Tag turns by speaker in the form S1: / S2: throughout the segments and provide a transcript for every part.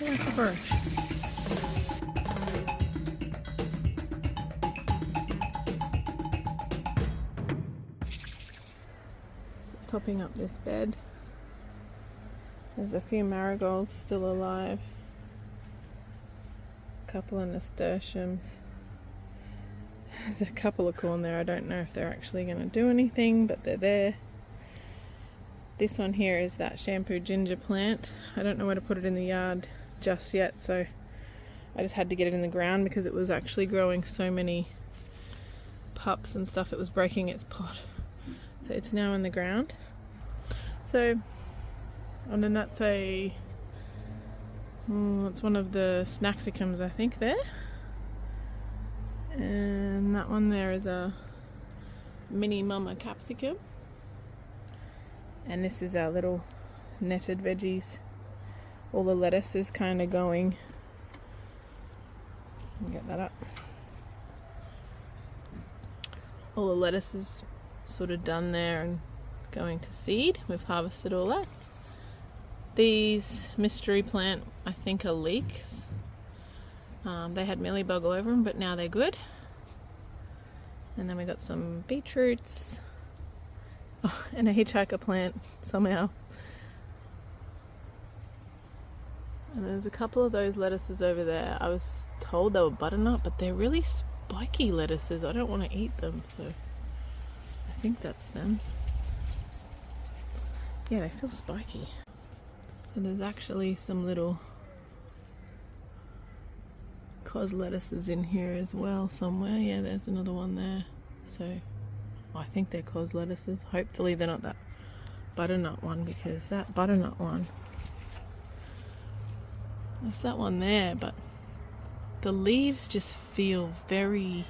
S1: like a bush. Topping up this bed. There's a few marigolds still alive. A couple of nasturtiums. There's a couple of corn there. I don't know if they're actually going to do anything, but they're there. This one here is that shampoo ginger plant. I don't know where to put it in the yard just yet, so I just had to get it in the ground because it was actually growing so many pups and stuff. It was breaking its pot. So it's now in the ground. So, and then that's it's one of the snaxicums, I think, there. And that one there is a mini mama capsicum. And this is our little netted veggies. All the lettuce is kind of going. Get that up. All the lettuce is sort of done there and going to seed. We've harvested all that. These mystery plant, I think, are leeks. They had mealybug all over them, but now they're good. And then we got some beetroots. Oh, and a hitchhiker plant somehow. And there's a couple of those lettuces over there. I was told they were butternut, but they're really spiky lettuces. I don't want to eat them, so I think that's them. Yeah, they feel spiky. So there's actually some little cos lettuces in here as well somewhere. Yeah, there's another one there. So I think they're cos lettuces. Hopefully they're not that butternut one, because that butternut one, there's that one there, but the leaves just feel very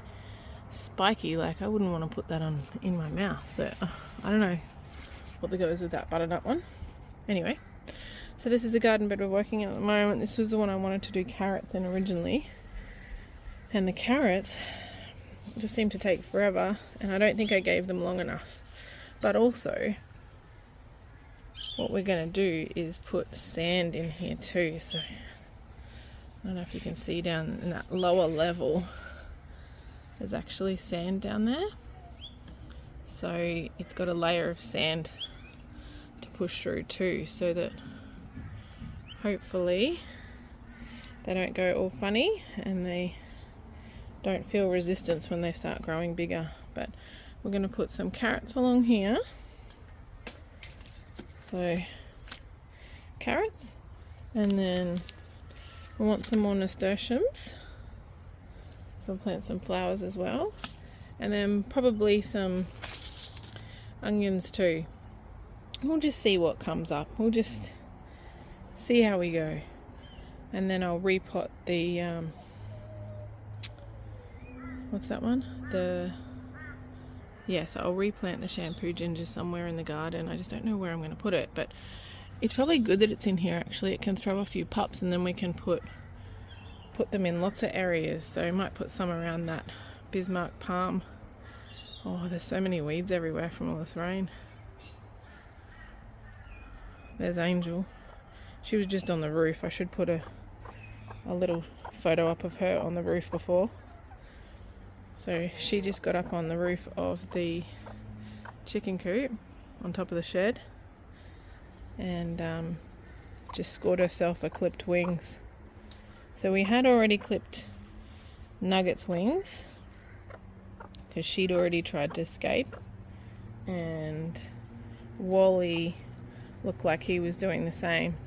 S1: spiky. Like I wouldn't want to put that in my mouth. So I don't know what goes with that butternut one. Anyway, so this is the garden bed we're working in at the moment. This was the one I wanted to do carrots in originally, and the carrots just seem to take forever, and I don't think I gave them long enough. But also, what we're going to do is put sand in here too. So I don't know if you can see down in that lower level, there's actually sand down there. So it's got a layer of sand to push through too, so that hopefully they don't go all funny and they don't feel resistance when they start growing bigger. But we're going to put some carrots along here. So carrots, and then we want some more nasturtiums. So we'll plant some flowers as well, and then probably some onions too. We'll just see what comes up. We'll just see how we go, and then I'll repot the what's that one? Yes, I'll replant the shampoo ginger somewhere in the garden. I just don't know where I'm going to put it, but it's probably good that it's in here. Actually, it can throw a few pups, and then we can put them in lots of areas. So I might put some around that Bismarck palm. Oh, there's so many weeds everywhere from all this rain. There's Angel. She was just on the roof. I should put a little photo up of her on the roof before. So she just got up on the roof of the chicken coop on top of the shed, and just scored herself a clipped wings. So we had already clipped Nugget's wings because she'd already tried to escape, and Wally looked like he was doing the same.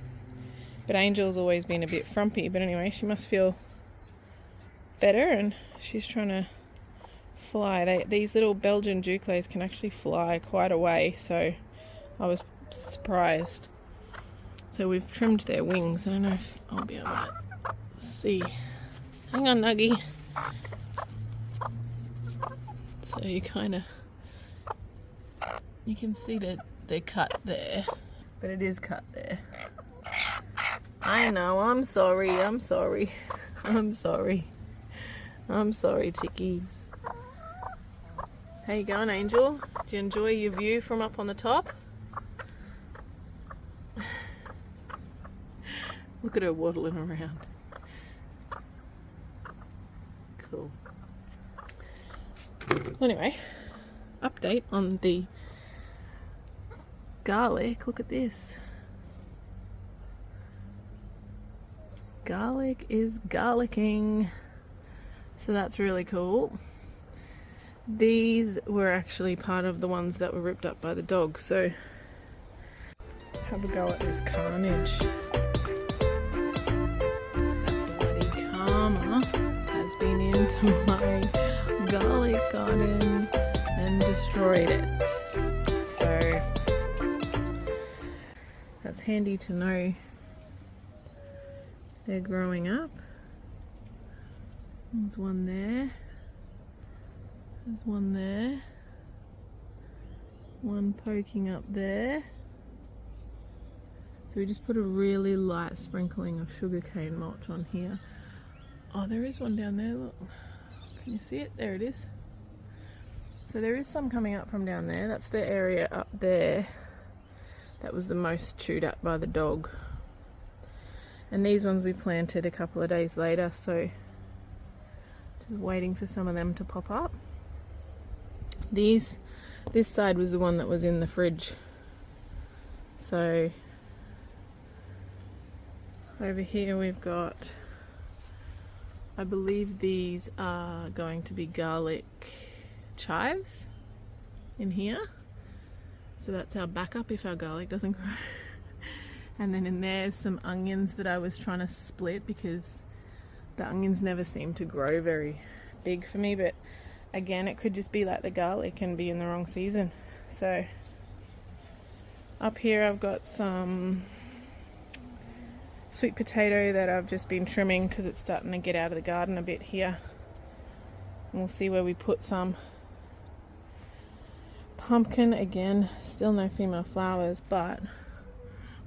S1: But Angel's always been a bit frumpy, but anyway, she must feel better, and she's trying to fly. These little Belgian Duclays can actually fly quite a way, so I was surprised. So we've trimmed their wings. I don't know if I'll be able to see. Hang on, Nuggy. So you can see that they're cut there, but it is cut there. I know, I'm sorry, chickies. How you going, Angel? Do you enjoy your view from up on the top? Look at her waddling around. Cool. So anyway, update on the garlic. Look at this. Garlic is garlicking. So that's really cool. These were actually part of the ones that were ripped up by the dog. So have a go at this carnage. Bloody karma has been into my garlic garden and destroyed it. So that's handy to know they're growing up. There's one there. There's one there. One poking up there. So we just put a really light sprinkling of sugarcane mulch on here. Oh, there is one down there, look. Can you see it? There it is. So there is some coming up from down there. That's the area up there that was the most chewed up by the dog. And these ones we planted a couple of days later, so just waiting for some of them to pop up. This side was the one that was in the fridge. So over here we've got, I believe these are going to be garlic chives in here. So that's our backup if our garlic doesn't grow. And then in there's some onions that I was trying to split because the onions never seem to grow very big for me, but again, it could just be like the garlic and be in the wrong season. So up here I've got some sweet potato that I've just been trimming because it's starting to get out of the garden a bit here. And we'll see where we put some. Pumpkin, again, still no female flowers, but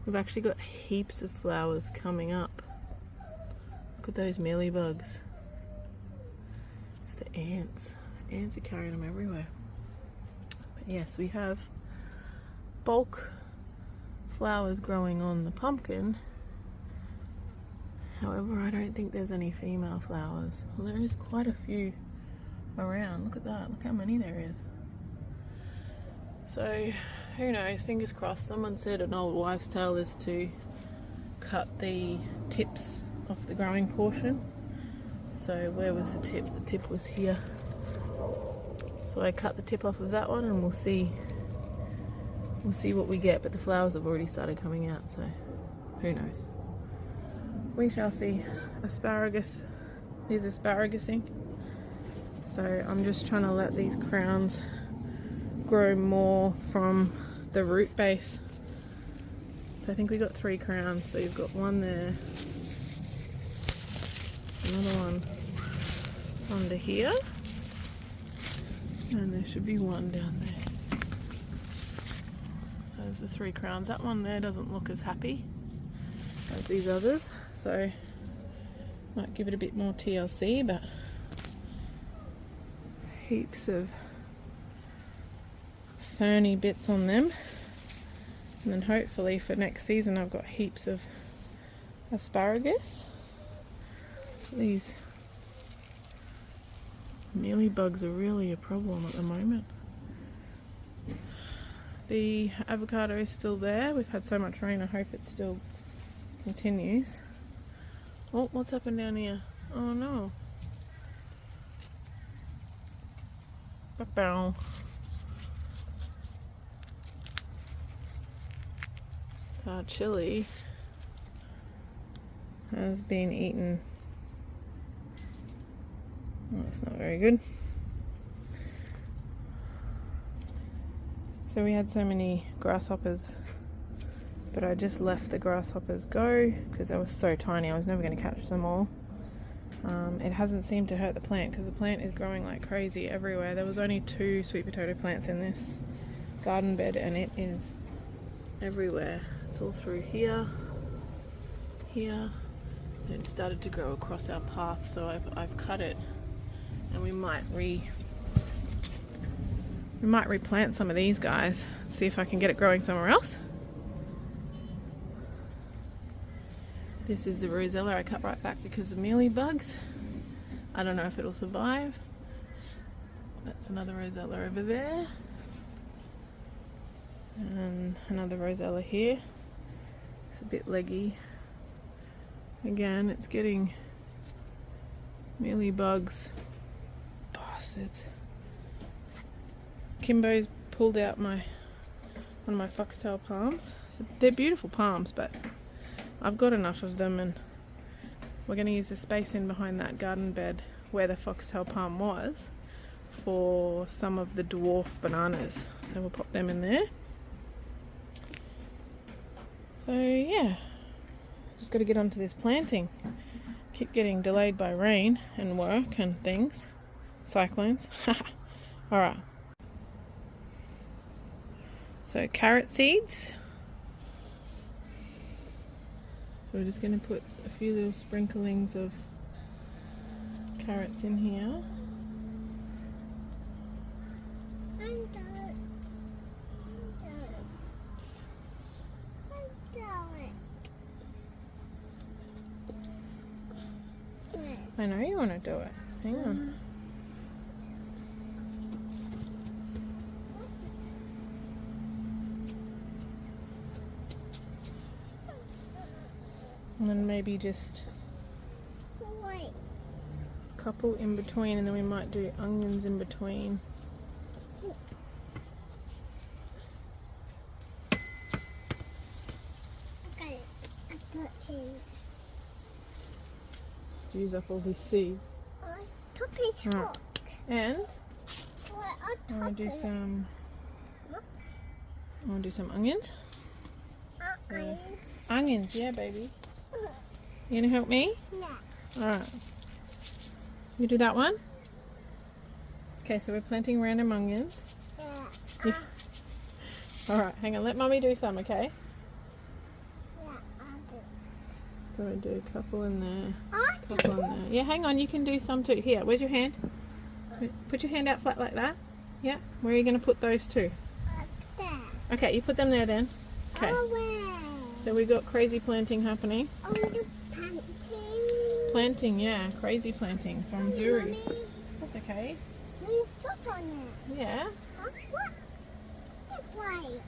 S1: we've actually got heaps of flowers coming up. Look at those mealybugs. It's the ants. Ants are carrying them everywhere. But yes, we have bulk flowers growing on the pumpkin. However, I don't think there's any female flowers. Well, there is quite a few around. Look at that. Look how many there is. So, who knows? Fingers crossed. Someone said an old wives' tale is to cut the tips off the growing portion. So, where was the tip? The tip was here. So I cut the tip off of that one and we'll see what we get, but the flowers have already started coming out, so who knows. We shall see. Asparagus is asparagusing. So I'm just trying to let these crowns grow more from the root base. So I think we got 3 crowns, so you've got one there, another one under here, and there should be one down there. So there's the 3 crowns. That one there doesn't look as happy as these others, so might give it a bit more TLC, but heaps of ferny bits on them. And then hopefully for next season I've got heaps of asparagus. These mealybugs are really a problem at the moment. The avocado is still there. We've had so much rain, I hope it still continues. Oh, what's happened down here? Oh no. Bow. Our chili has been eaten. Oh, that's not very good. So we had so many grasshoppers, but I just let the grasshoppers go because they were so tiny. I was never going to catch them all. It hasn't seemed to hurt the plant because the plant is growing like crazy everywhere. There was only 2 sweet potato plants in this garden bed and it is everywhere. It's all through here, and it started to grow across our path, so I've cut it, and we might replant some of these guys, see if I can get it growing somewhere else. This is the rosella I cut right back because of mealy bugs. I don't know if it'll survive. That's another rosella over there. And another rosella here. It's a bit leggy. Again, it's getting mealy bugs. Bastards. Kimbo's pulled out one of my foxtail palms. They're beautiful palms, but I've got enough of them, and we're going to use the space in behind that garden bed where the foxtail palm was for some of the dwarf bananas. So we'll pop them in there. So yeah, just got to get onto this planting. Keep getting delayed by rain and work and things. Cyclones. Alright. So carrot seeds. So we're just going to put a few little sprinklings of carrots in here. I know you want to do it. Hang on. And then maybe just a couple in between, and then we might do onions in between. Just use up all these seeds. Right. And I want to do some. I want to do some onions. So, onions, yeah, baby. You gonna help me? Yeah. Alright. You do that one? Okay, so we're planting random onions. Yeah. Alright, hang on. Let Mummy do some, okay? Yeah, I'll do it. So we do a couple in there. A couple in there. Yeah, hang on. You can do some too. Here, where's your hand? Put your hand out flat like that. Yeah. Where are you going to put those two? There. Okay, you put them there then. Okay. So we got crazy planting happening. Oh, the planting. Planting, yeah, crazy planting from Zuru. That's okay.
S2: We stop on it.
S1: Yeah.
S2: Huh? What? That way.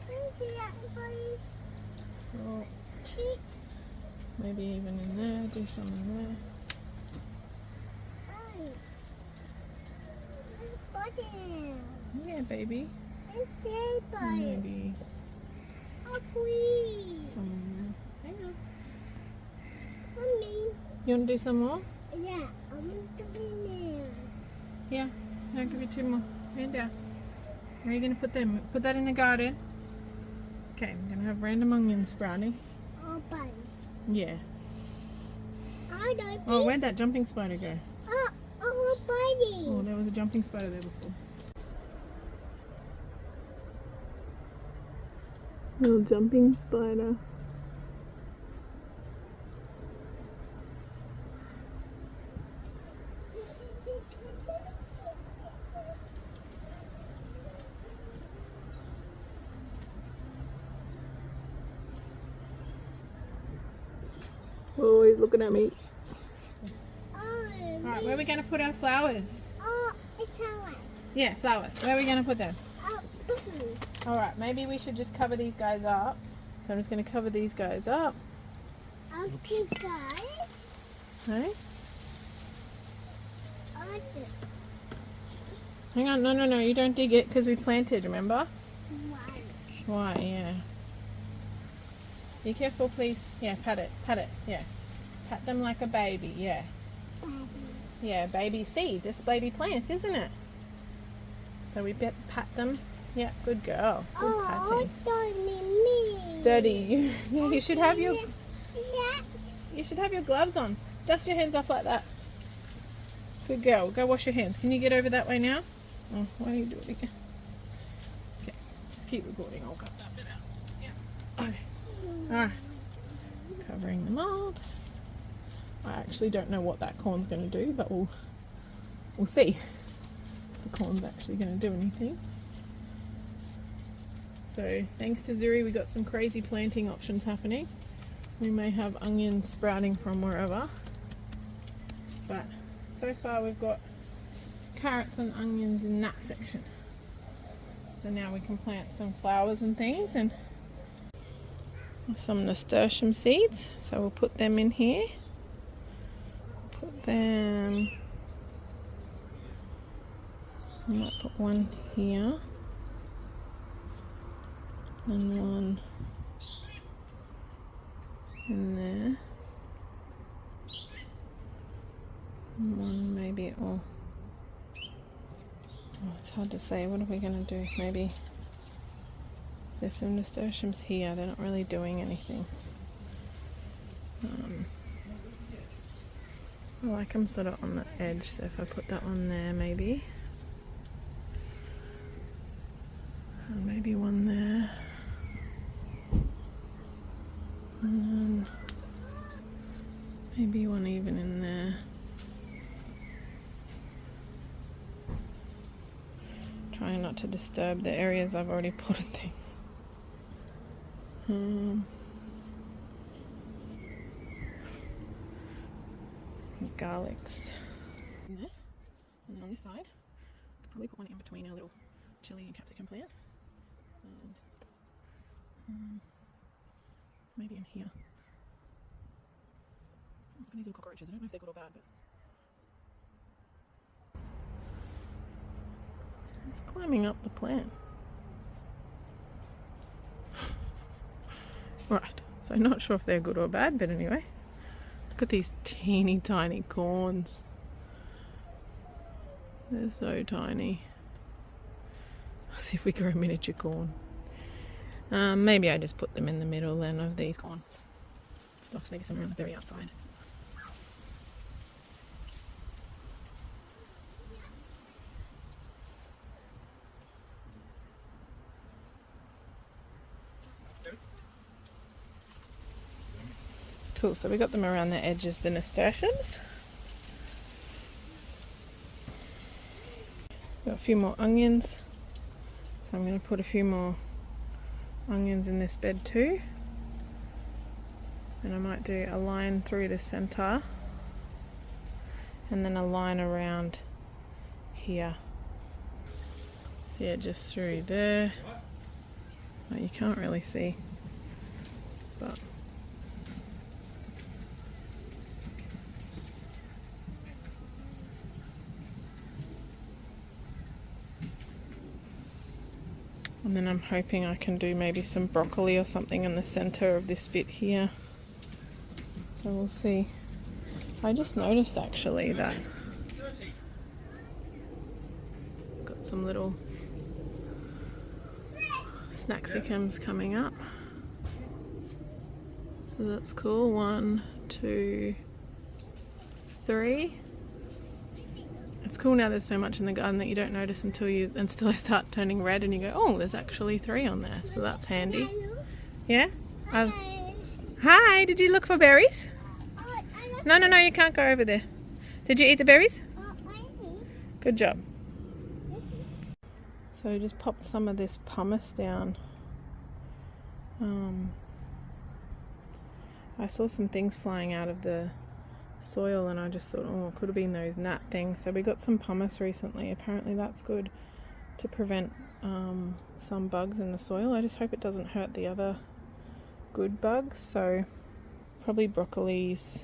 S2: Can you see that, please?
S1: Well, maybe even in there. Do some in there. Yeah, baby. Maybe.
S2: Oh, please.
S1: Some in there. Hang on.
S2: Mommy.
S1: You want to do some more?
S2: Yeah, I want to be there.
S1: Yeah. I'll give you two more. Hand down. Where are you going to put them? Put that in the garden. Okay, I'm going to have random onions sprouting.
S2: Oh, bugs.
S1: Yeah.
S2: I don't.
S1: Oh, where'd that jumping spider go?
S2: Oh, buddy.
S1: Oh, there was a jumping spider there before. Little jumping spider. Oh, he's looking at me. Alright, where are we going to put our flowers?
S2: Oh, it's flowers.
S1: Yeah, flowers. Where are we going to put them?
S2: Oh,
S1: Alright, maybe we should just cover these guys up. So I'm just going to cover these guys up.
S2: okay, guys.
S1: Okay?
S2: Oh,
S1: Hang on, no, you don't dig it because we planted, remember?
S2: why?
S1: Why, yeah. Be careful, please. Yeah, pat it, yeah. Pat them like a baby, yeah. Yeah, baby seeds. It's baby plants, isn't it? So we pat them. Yeah, good girl. Good patting.
S2: Oh,
S1: Dirty. Yeah, you should have your
S2: Yes.
S1: you should have your gloves on. Dust your hands off like that. Good girl. Go wash your hands. Can you get over that way now? Oh, why don't you do it again? Okay, keep recording. I'll cut that bit out. Yeah. Okay. Alright. Covering them up. I actually don't know what that corn's going to do, but we'll see if the corn's actually going to do anything. So thanks to Zuri, we got some crazy planting options happening. we may have onions sprouting from wherever, but so far we've got carrots and onions in that section. So now we can plant some flowers and things, and some nasturtium seeds, so we'll put them in here. Put them, I might put one here and one in there, and one maybe, or it's hard to say. What are we going to do? Maybe there's some nasturtiums here, they're not really doing anything. I like them sort of on the edge, so if I put that one there maybe, and maybe one there, and then maybe one even in there. Trying not to disturb the areas I've already potted things. Garlics in there, and then on this side, could probably put one in between our little chili and capsicum plant, and maybe in here. Look at these little cockroaches. I don't know if they're good or bad, but it's climbing up the plant. Right, so not sure if they're good or bad, but anyway. Look at these teeny tiny corns. They're so tiny. Let's see if we grow miniature corn. Maybe I just put them in the middle then of these corns. Stuff's maybe somewhere on the very outside. Cool, so we got them around the edges, the nasturtiums. Got a few more onions, so I'm going to put a few more onions in this bed too. And I might do a line through the centre and then a line around here. So yeah, just through there. Oh, you can't really see, but and then I'm hoping I can do maybe some broccoli or something in the centre of this bit here. So we'll see. I just noticed actually that got some little snacksicums coming up. So that's cool. 1, 2, 3. It's cool now there's so much in the garden that you don't notice until they start turning red and you go, oh, there's actually 3 on there, so that's handy. Yeah? Hi, did you look for berries? No, you can't go over there. Did you eat the berries? Good job. So just popped some of this pumice down. I saw some things flying out of the soil and I just thought, oh, it could have been those gnat things. So we got some pumice recently. Apparently that's good to prevent some bugs in the soil. I just hope it doesn't hurt the other good bugs. So probably broccolis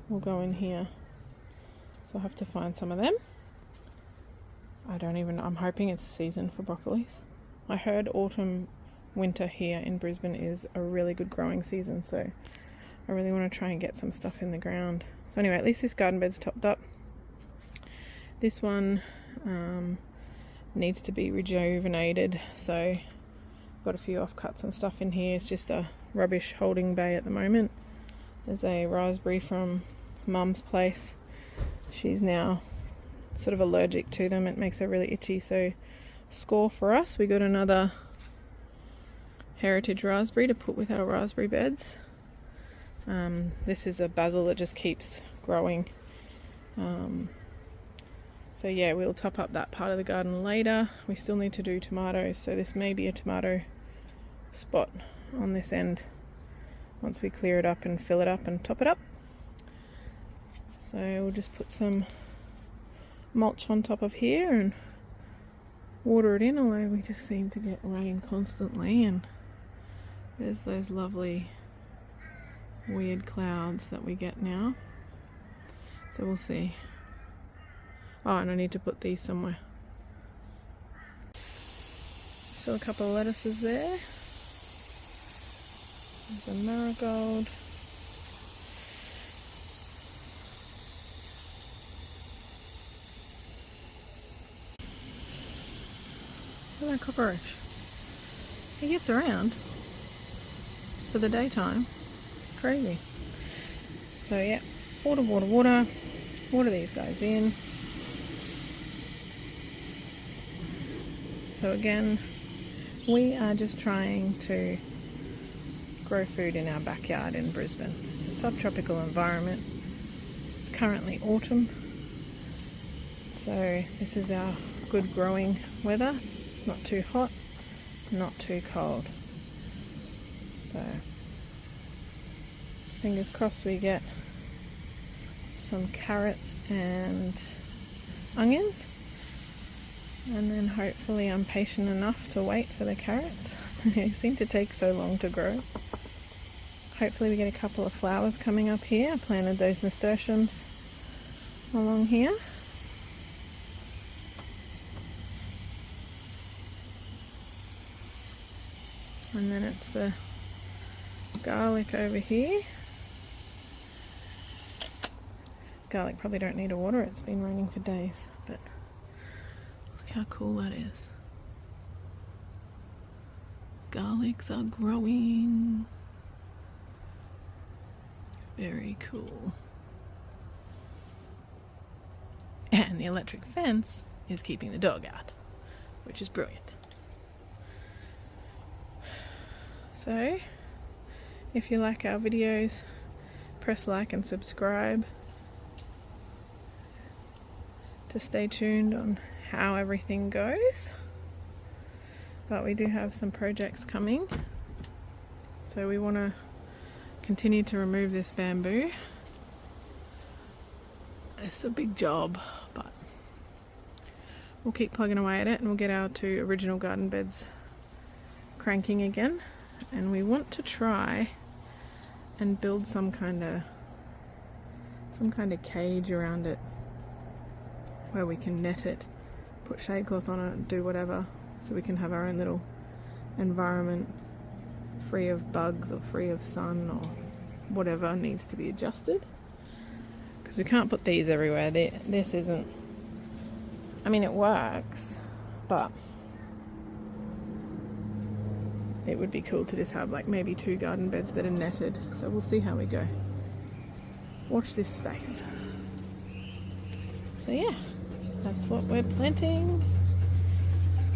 S1: will go in here. So I'll have to find some of them. I'm hoping it's season for broccolis. I heard autumn, winter here in Brisbane is a really good growing season, so I really want to try and get some stuff in the ground. So anyway, at least this garden bed's topped up. This one needs to be rejuvenated, so I've got a few offcuts and stuff in here. It's just a rubbish holding bay at the moment. There's a raspberry from Mum's place. She's now sort of allergic to them. It makes her really itchy, so score for us. We got another heritage raspberry to put with our raspberry beds. This is a basil that just keeps growing. So yeah, we'll top up that part of the garden later. We still need to do tomatoes, so this may be a tomato spot on this end. once we clear it up and fill it up and top it up. So we'll just put some mulch on top of here and water it in, although we just seem to get rain constantly, and there's those lovely weird clouds that we get now. So we'll see. Oh, and I need to put these somewhere. So a couple of lettuces there. There's a marigold. Look at that cockroach. He gets around for the daytime. Crazy. So yeah, water, water, water. Water these guys in. So again, we are just trying to grow food in our backyard in Brisbane. It's a subtropical environment. It's currently autumn, so this is our good growing weather. It's not too hot, not too cold. So fingers crossed we get some carrots and onions, and then hopefully I'm patient enough to wait for the carrots. They seem to take so long to grow. Hopefully we get a couple of flowers coming up here. I planted those nasturtiums along here. And then it's the garlic over here. Garlic probably don't need to water, it's been raining for days, but look how cool that is. Garlics are growing. Very cool. And the electric fence is keeping the dog out, which is brilliant. So, if you like our videos, press like and subscribe to stay tuned on how everything goes. But we do have some projects coming, so we want to continue to remove this bamboo. It's a big job, but we'll keep plugging away at it, and we'll get our 2 original garden beds cranking again. And we want to try and build some kind of cage around it where we can net it, put shade cloth on it, do whatever, so we can have our own little environment free of bugs or free of sun or whatever needs to be adjusted, because we can't put these everywhere. This isn't, I mean, it works, but it would be cool to just have like maybe 2 garden beds that are netted. So we'll see how we go. Watch this space. So yeah, that's what we're planting.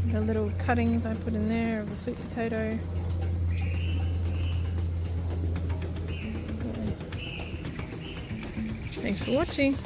S1: The little cuttings I put in there of the sweet potato. Thanks for watching.